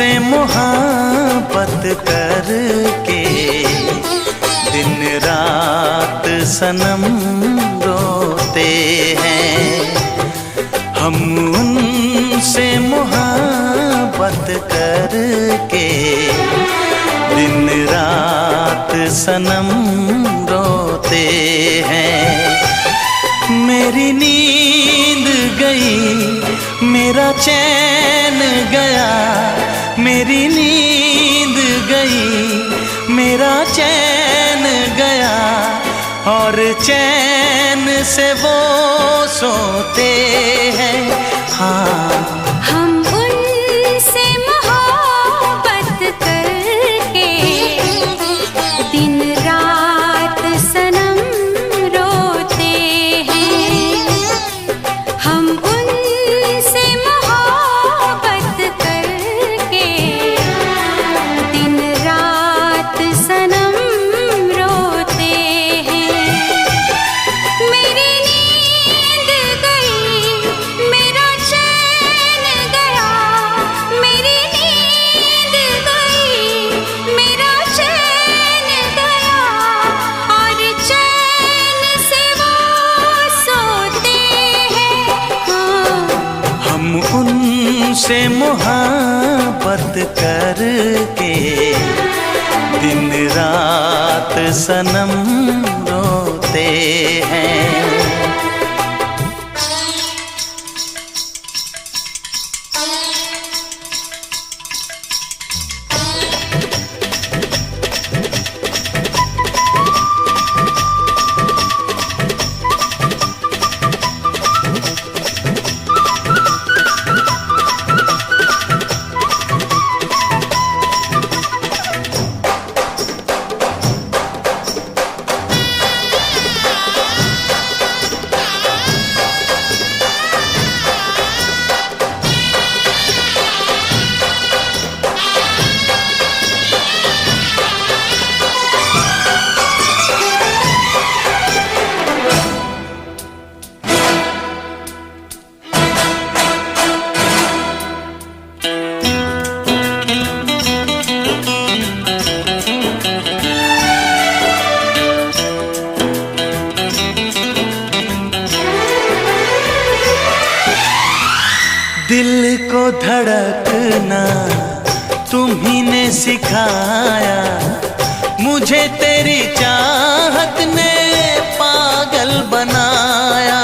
तुमसे मोहब्बत करके दिन रात सनम रोते हैं। हम उनसे मोहब्बत करके दिन रात सनम रोते हैं। मेरी नींद गई, मेरा चैन गया, मेरी नींद गई, मेरा चैन गया, और चैन से वो सोते हैं। हाँ, हम उनसे मोहब्बत करके दिन रात सनम रोते हैं। हम उनसे मोहब्बत करके दिन रात सनम रोते हैं। मेरी नींद गई, मेरा चैन गया, मेरी नींद गई, मेरा चैन गया, और चैन से वो सोते हैं। हाँ, हम उनसे मोहब्बत करके दिन रात सनम रोते हैं। दिल को धड़कना तुम्ही ने सिखाया, मुझे तेरी चाहत ने पागल बनाया।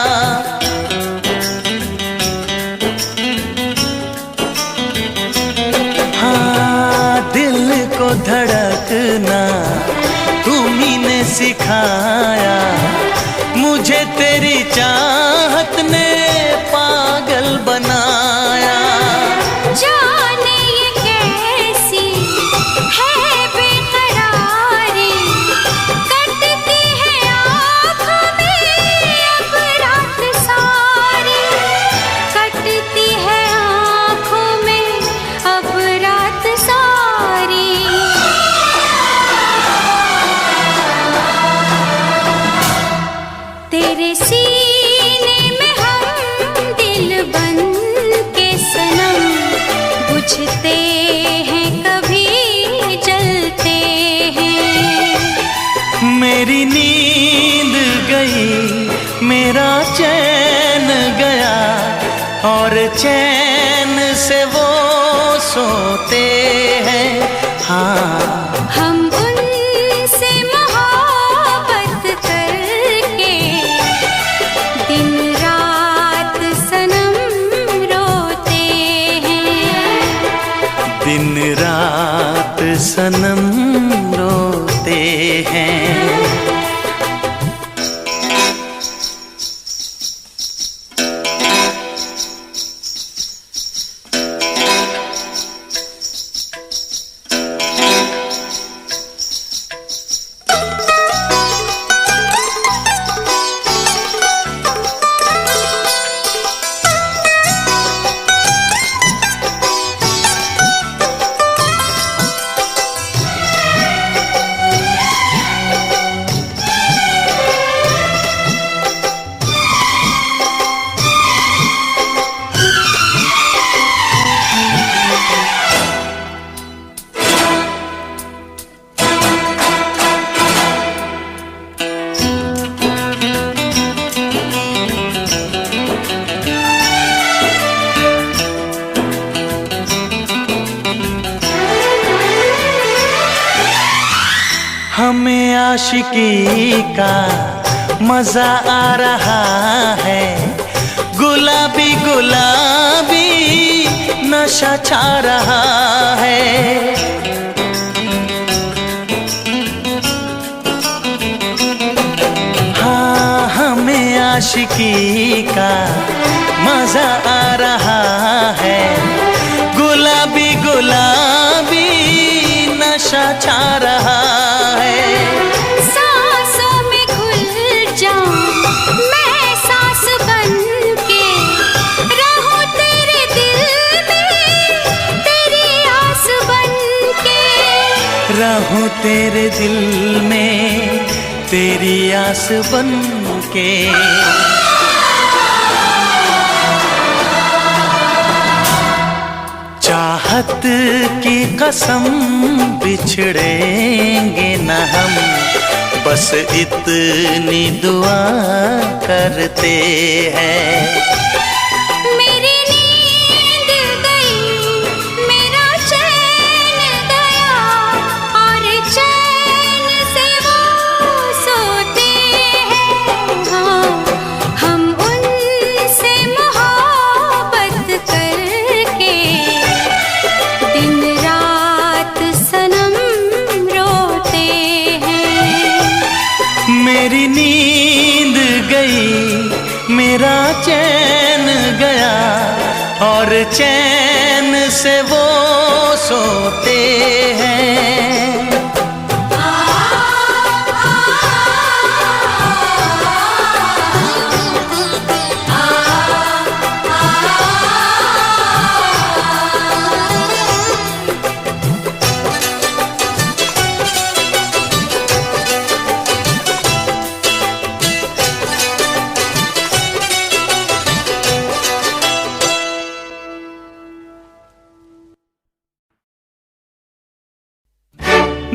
हाँ, दिल को धड़कना तुम्ही ने सिखाया, मुझे तेरी चाहत ने पागल बनाया। जाने ये कैसी है बेकरारी, कटती है आँखों में अब रात सारी, कटती है आँखों में अब रात सारी। तेरे सीने में हम दिल बन के सनम बुझते हैं, कभी जलते हैं। मेरी नींद गई, मेरा चैन गया, और चैन से वो सोते हैं। हाँ, हम उनसे मोहब्बत करके दिन रात सनम रोते हैं। दिन रात सनम रोते हैं। हमें आशिकी का मजा आ रहा है, गुलाबी गुलाबी नशा छा रहा है। हाँ, हमें आशिकी का मजा आ रहा है, गुलाबी गुलाबी नशा छा रहा है। सांसों में घुल जाऊं मैं सांस बन के, रहूं तेरे दिल में तेरी आस बन के, रहूं तेरे दिल में तेरी आस बन के। चाहत की कसम बिछड़ेंगे न हम, बस इतनी दुआ करते हैं। मेरी नींद गई मेरा चैन गया, और चैन से वो सोते हैं। हाँ, हम उनसे मोहब्बत करके दिन रात सनम रोते हैं। मेरी नींद गई मेरा चैन गया, और चैन से वो सोते हैं।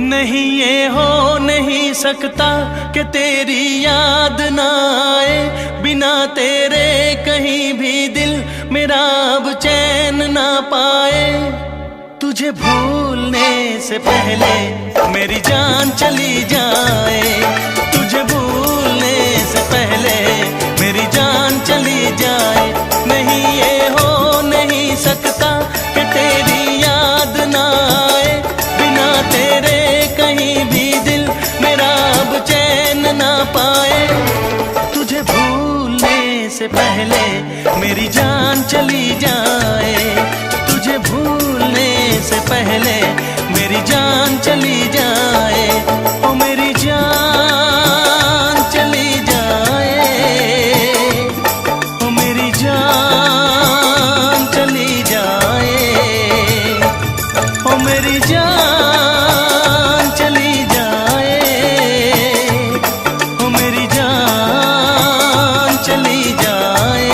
नहीं ये हो नहीं सकता कि तेरी याद ना आए, बिना तेरे कहीं भी दिल मेरा अब चैन ना पाए। तुझे भूलने से पहले मेरी जान चली जाए, तुझे भूलने से पहले मेरी जान चली जाए। नहीं ये हो नहीं सकता कि तेरी याद ना आए, बिना तेरे कहीं भी दिल मेरा अब चैन ना पाए। तुझे भूलने से पहले मेरी जान चली जाए, तुझे भूलने से पहले मेरी जान चली जाए। ओ मेरी जान चली जाए, ओ मेरी जान चली जाए, ओ मेरी जान चली जाए, ओ मेरी जान चली जाए।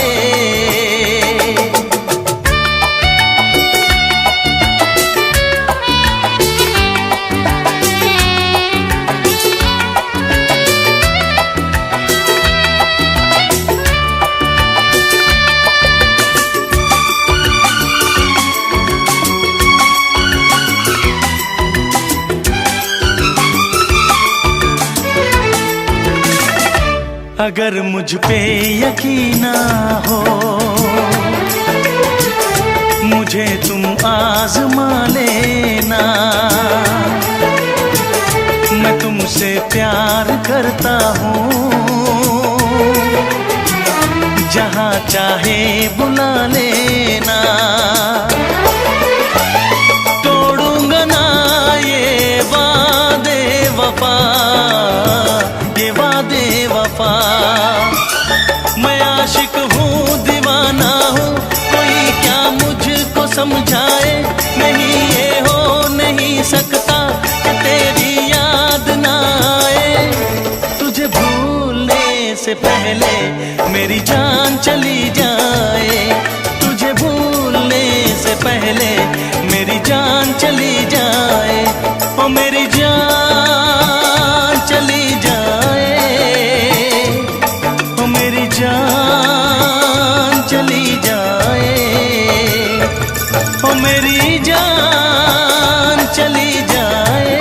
अगर मुझ पे यकीन ना हो, मुझे तुम आजमा लेना। मैं तुमसे प्यार करता हूँ, जहाँ चाहे बुला लेना। तोड़ूंगा ना ये वादे वफा, ये वादे वफा। मैं आशिक हूँ दीवाना हूँ, कोई क्या मुझको समझाए। नहीं ये हो नहीं सकता कि तेरी याद ना आए। तुझे भूलने से पहले मेरी जान चली जाए, तुझे भूलने से पहले मेरी जान चली जाए। ओ मेरी जान चली जाए, ओ मेरी जान चली जाए, ओ मेरी जान चली जाए,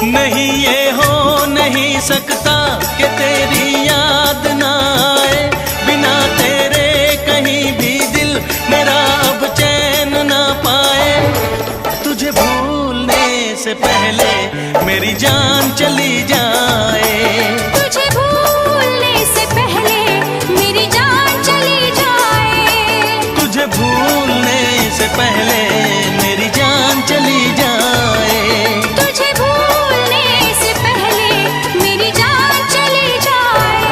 नहीं ये हो नहीं सकता कि तेरी याद ना आए, बिना तेरे कहीं भी दिल मेरा अब चैन ना पाए। तुझे भूलने से पहले मेरी जान चली जाए, तुझे भूलने से पहले मेरी जान चली जाए, तुझे भूलने से पहले मेरी जान चली जाए। तुझे भूलने से पहले मेरी जान चली जाए।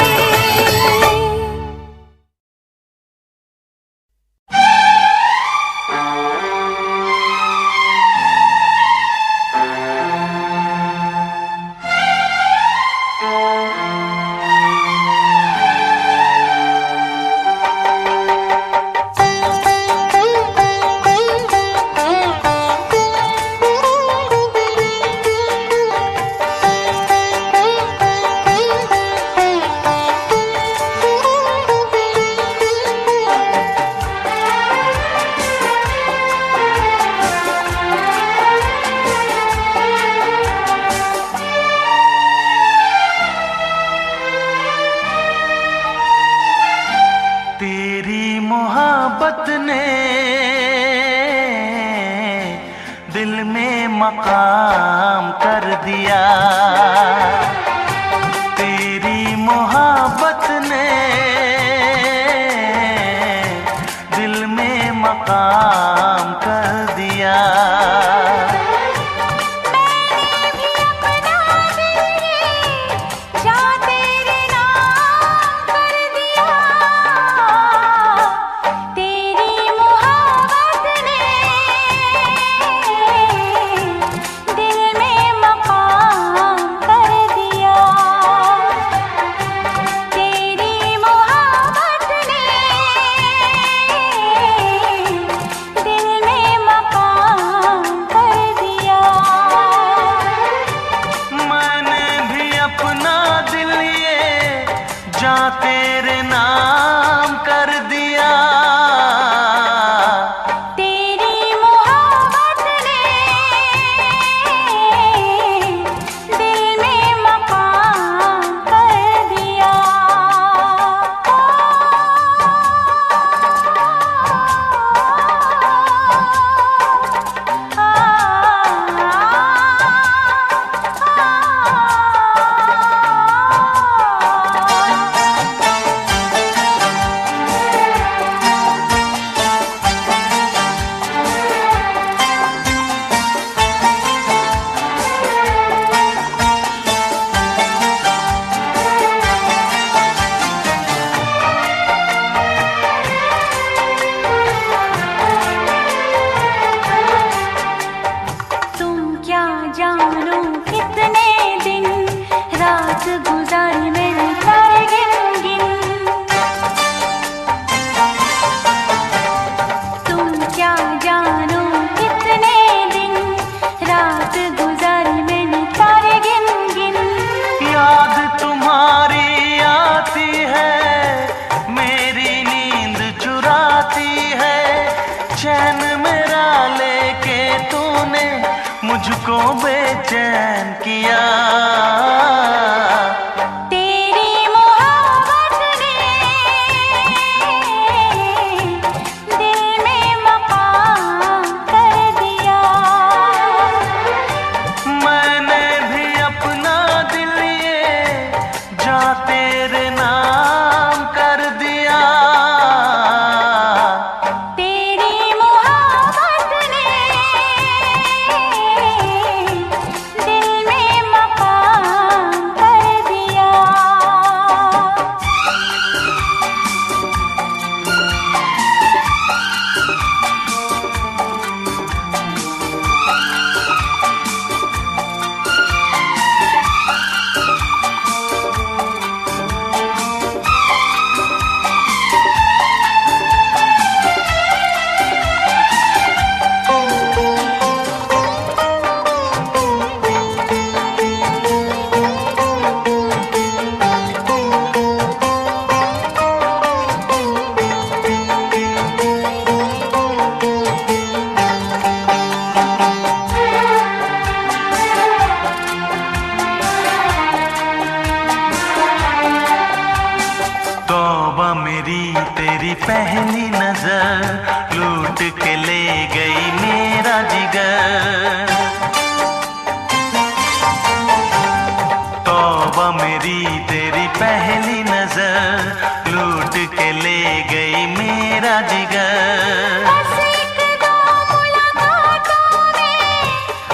मेरी तेरी पहली नजर लूट के ले गई मेरा जिगर। बस एक दो मुलाकातों में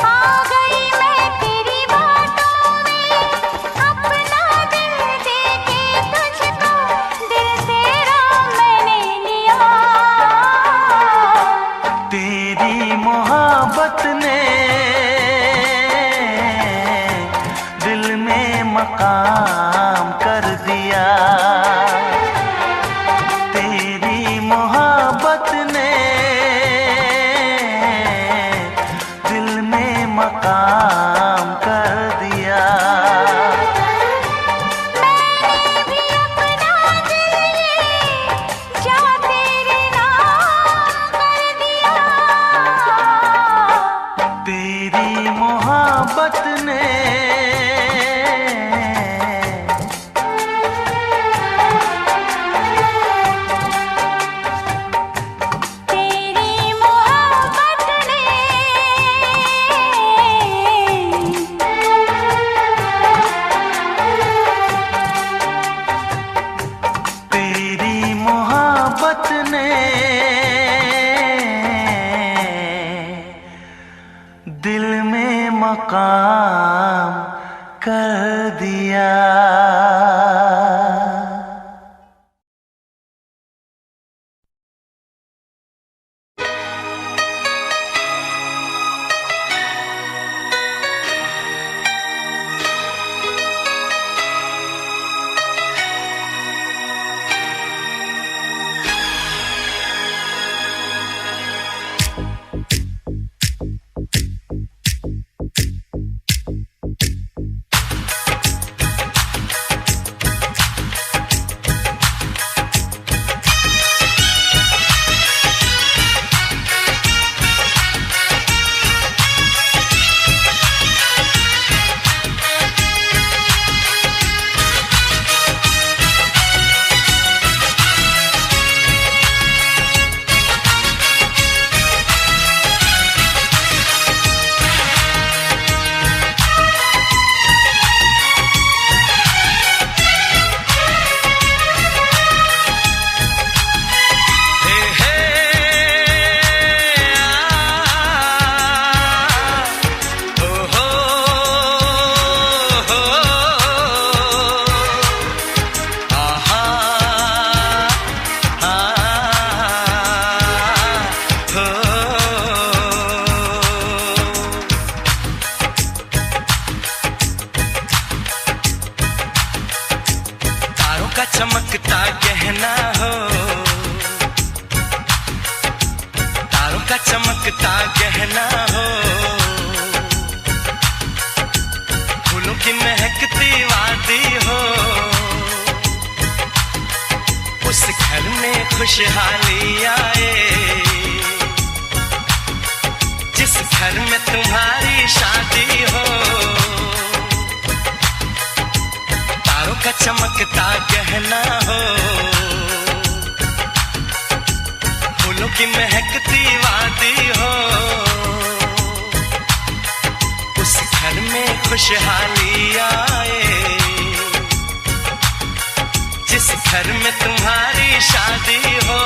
आ गई मैं तेरी बातों में, अपना दिल देके तुझको दिल तेरा मैंने लिया। तेरी मोहब्बत ने दिल में मकाम कर दिया। तेरी मोहब्बत ने दिल में मकाम कर दिया। मैंने भी अपना दिल ये जा तेरे नाम कर दिया। तेरी मोहब्बत ने तेरी मोहब्बत ने तेरी मोहब्बत ने दिल में मकाम कर दिया। का चमकता गहना हो, तारों का चमकता गहना हो, फूलों की महकती वादी हो, उस घर में खुशहाली आए जिस घर में तुम्हारी शादी हो। तारों का चमकता गहना हो, फूलों की महकती वादी हो, उस घर में खुशहाली आए जिस घर में तुम्हारी शादी हो।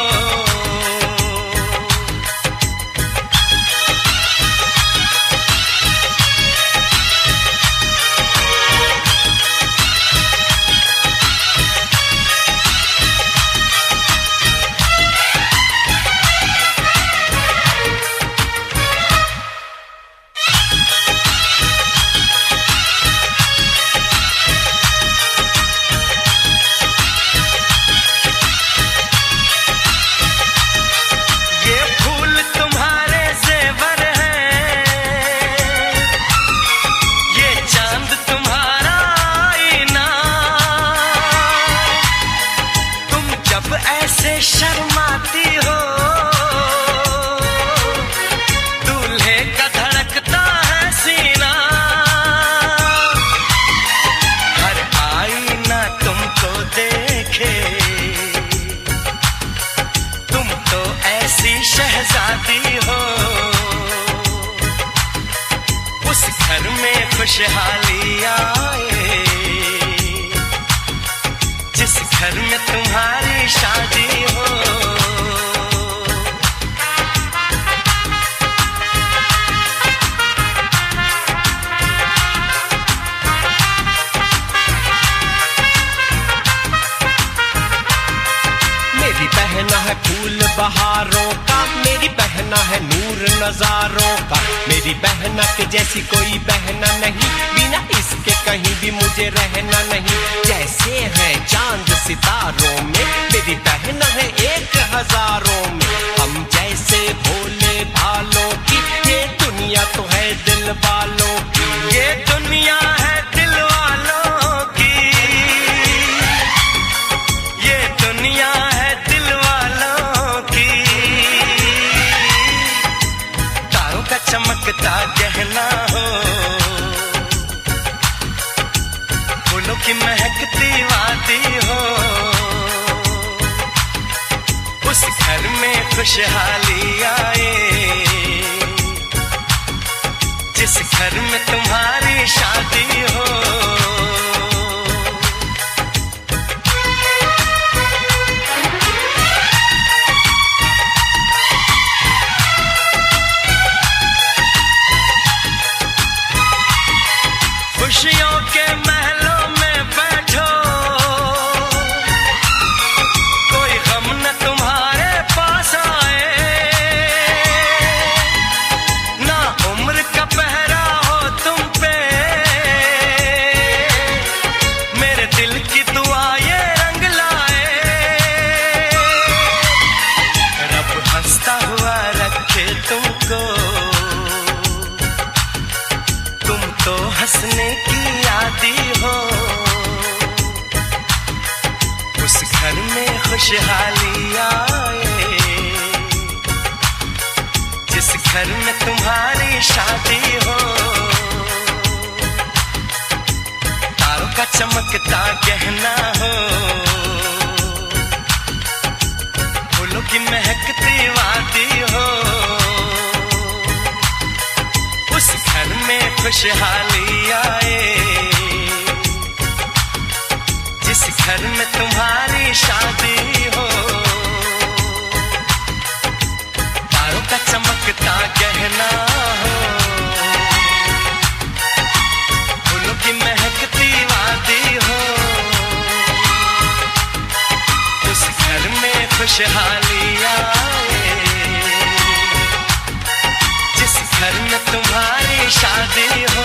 शर्माती हो दूल्हे का धड़कता है सीना, हर आईना तुमको देखे, तुम तो ऐसी शहजादी हो, उस घर में खुशहाली आए घर में तुम्हारी शादी हो। मेरी बहना है फूल बहारों का, मेरी बहना है नूर नजारों का, मेरी बहना के जैसी कोई बहना नहीं, बिना इसके कहीं भी मुझे रहना नहीं। जैसे है चांद सितारों में, मेरी बहना है एक हजारों में, हम जैसे भोले भालों की ये दुनिया तो है दिल वालों की, ये दुनिया है दिल वालों की, ये दुनिया है दिल वालों की। तारों का चमकता गहना हो, फूलों की महकती वादी हो, उस घर में खुशहाली आए, जिस घर में तुम्हारी शादी हो। खुशियों के महलों में बैठो, कोई गम न तुम्हारे पास आए, ना उम्र का पहरा हो तुम पे, मेरे दिल की दुआ ये रंग लाए, रब हंसता हुआ रखे तुमको, तुम तो हंसने की आदी हो, उस घर में खुशहाली आए, जिस घर में तुम्हारी शादी हो। तारों का चमकता गहना हो, फूलों की महकती वादी हो, उस घर में खुशहाली आए, जिस घर में तुम्हारी शादी हो। तारों का चमकता गहना हो, फूलों की महकती वादी हो, उस घर में खुशहाली आए, जिस घर में तुम्हारी शादी हो।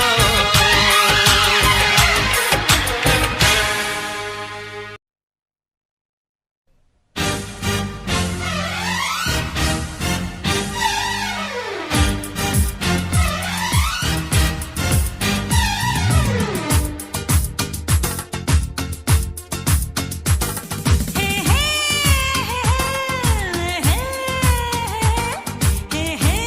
हे हे हे हे हे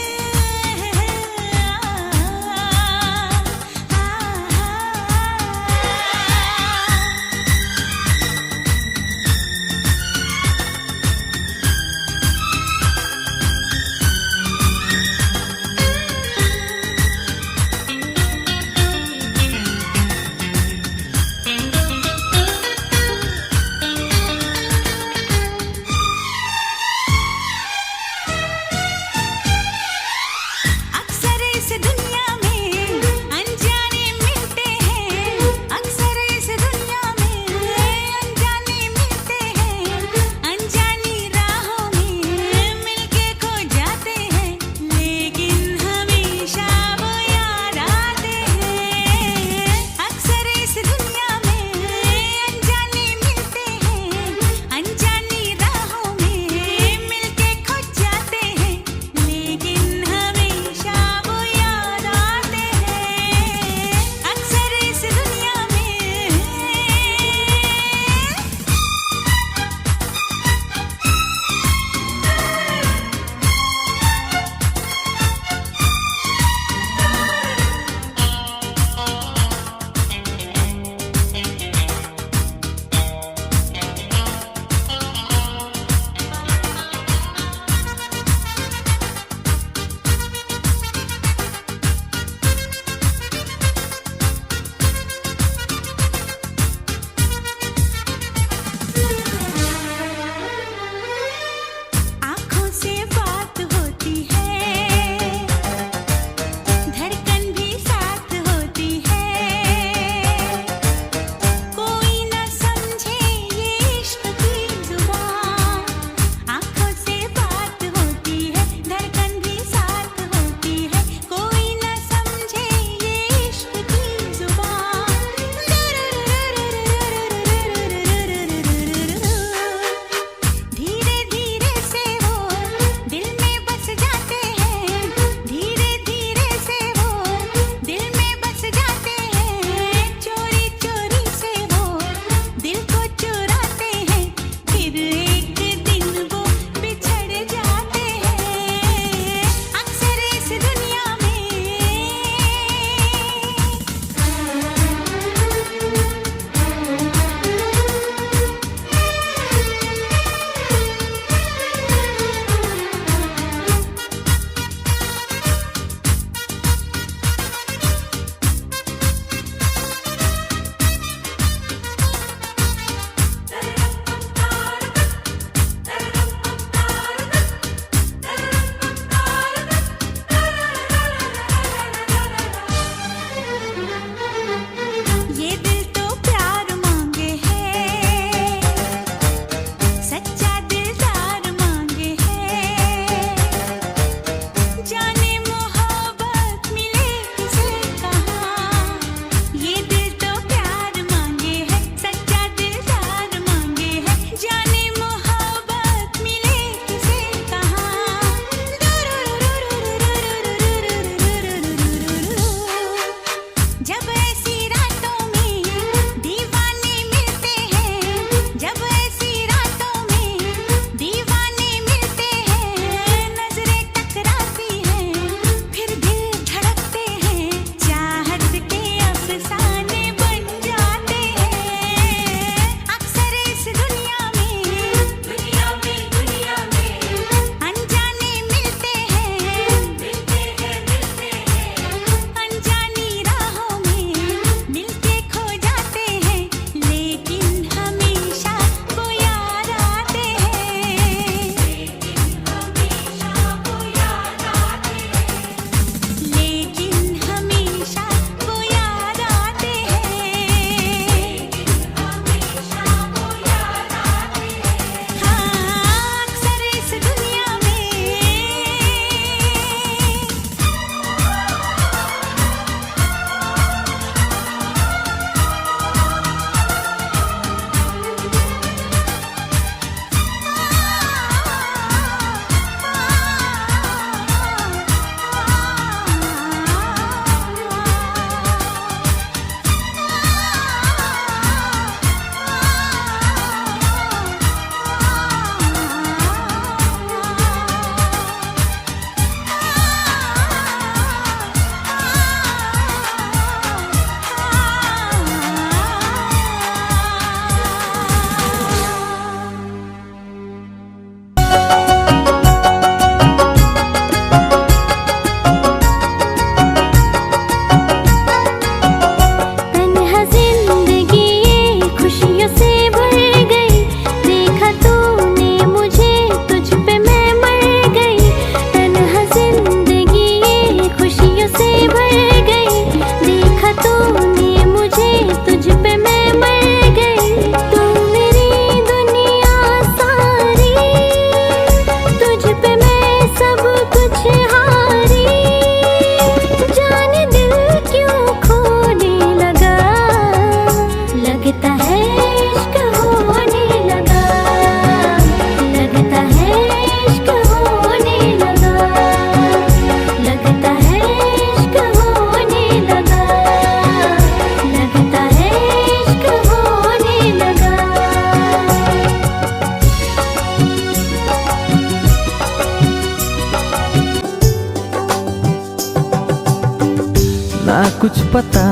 कुछ पता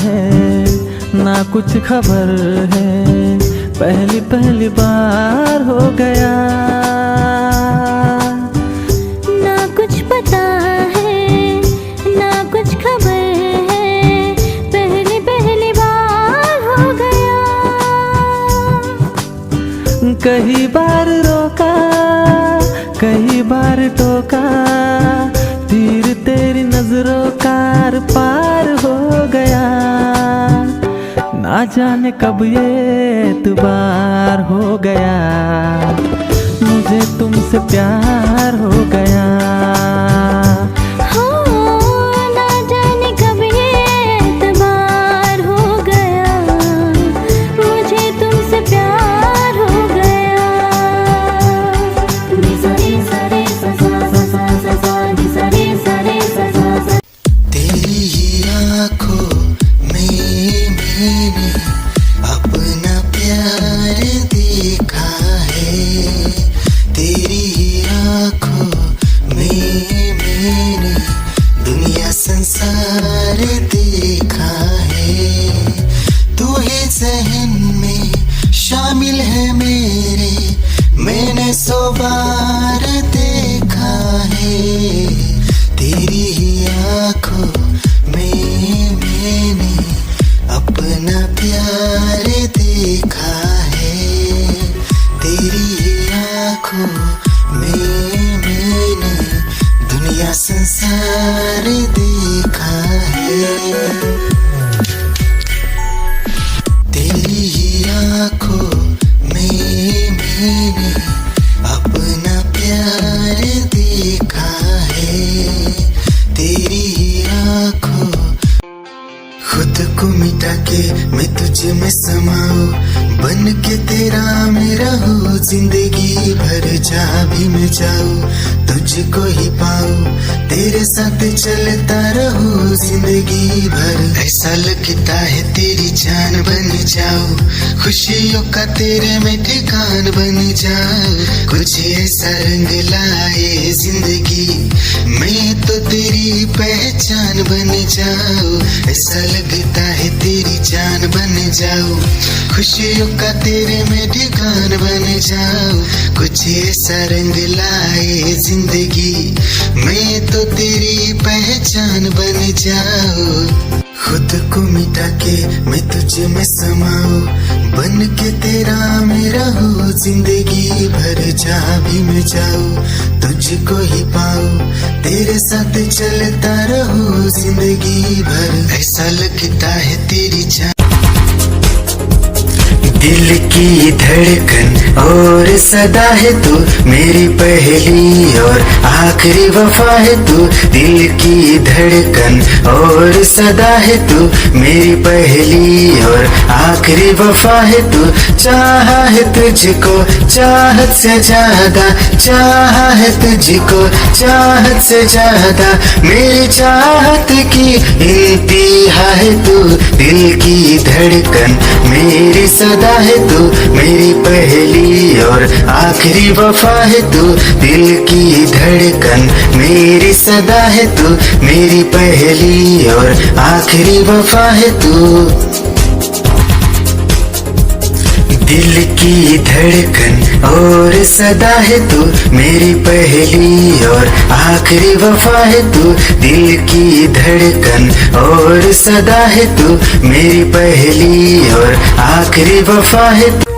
है ना कुछ खबर है, पहली पहली बार हो गया। ना कुछ पता है ना कुछ खबर है, पहली पहली बार हो गया। कई बार रोका कई बार टोका, तीर तेरी नजरों का आर पार हो गया। ना जाने कब ये एतबार हो गया, मुझे तुमसे प्यार हो गया। हो ना जाने कब ये एतबार हो गया, मुझे तुमसे प्यार हो गया। निसरे सरे ससा ससा ससा निसरे सरे ससा ससा। तेरी ही आँखों में मैंने अपना प्यार देखा है। तेरी ही आँखों में मैंने दुनिया संसार देखा है। तू ही ज़हन में शामिल है मेरे, मैंने 100 बार देखा है। तेरी ही आँखों में मैंने अपना प्यार देखा है। तेरी ही आँखों में मैंने दुनिया संसार देखा है। तेरी ही आँखों में मैंने अपना प्यार देखा है। तेरी ही आँखों खुद को मिटा के मैं तुझ में समाऊं, बन के तेरा मैं रहूं। जिंदगी भर जहाँ भी मैं जाऊं तुझको ही पाऊं, तेरे साथ चलता रहूं जिंदगी भर। ऐसा लगता है तेरी जान बन जाऊं, खुशियों का तेरे में ठिकान बन जाऊं। कुछ ऐसा रंग लाए जिंदगी, मैं तो तेरी पहचान बन जाऊं। ऐसा लगता है तेरी जान बन जाऊं, खुशियों का तेरे में ठिकान बन जाऊं। कुछ ऐसा रंग लाए जिंदगी, मैं तो तेरी पहचान बन जाऊं। खुद को मिटा के मैं तुझ में समाऊं, बन के तेरा मैं रहूं। जिंदगी भर जहाँ भी मैं जाऊं तुझको ही पाऊं, तेरे साथ चलता रहूं जिंदगी भर। ऐसा लगता है तेरी जान दिल की धड़कन और सदा है तू, मेरी पहली और आखिरी वफा है तू। दिल की धड़कन और सदा है तू, मेरी पहली और आखिरी वफा है तू। चाहा है तुझको चाहत से ज्यादा, चाहा है तुझको चाहत से ज्यादा, मेरी चाहत की इंतहा है तू। दिल की धड़कन मेरी सदा है तू, मेरी पहली और आखिरी वफा है तू। दिल की धड़कन मेरी सदा है तू, मेरी पहली और आखिरी वफा है तू। दिल की धड़कन और सदा है तू, मेरी पहली और आखिरी वफा है तू। दिल की धड़कन और सदा है तू, मेरी पहली और आखिरी वफा है तू।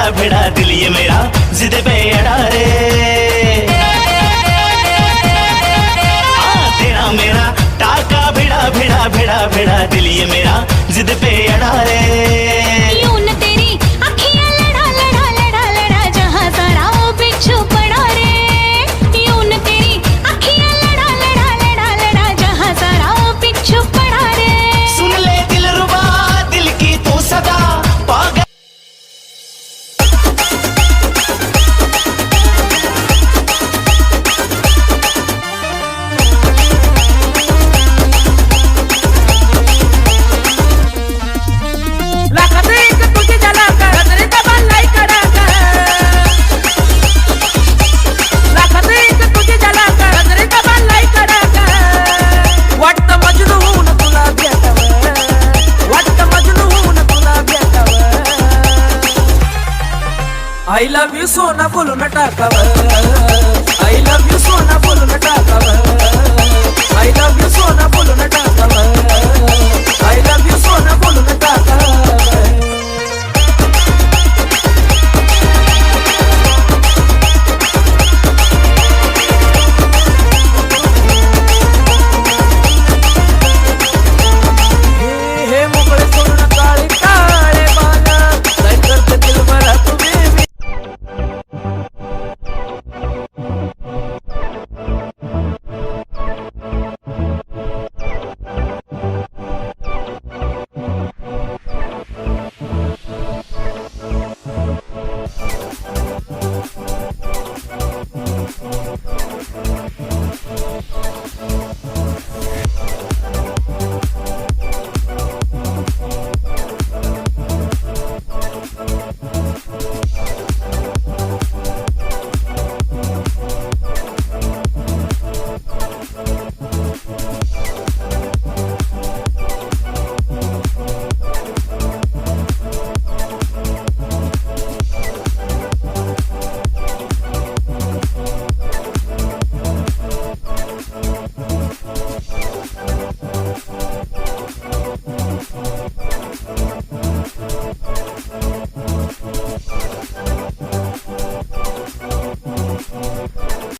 भिड़ा दिल ये मेरा जिद पे अड़ा रे। तेरा मेरा टाका भिड़ा दिल ये मेरा जिद पे अड़ा रे। यूं न तेरी अखियां लड़ा जहां सारा बिच्छू पड़ा रे। यूं न तेरी अखियां लड़ा सोना बोलून टाकावं. I love you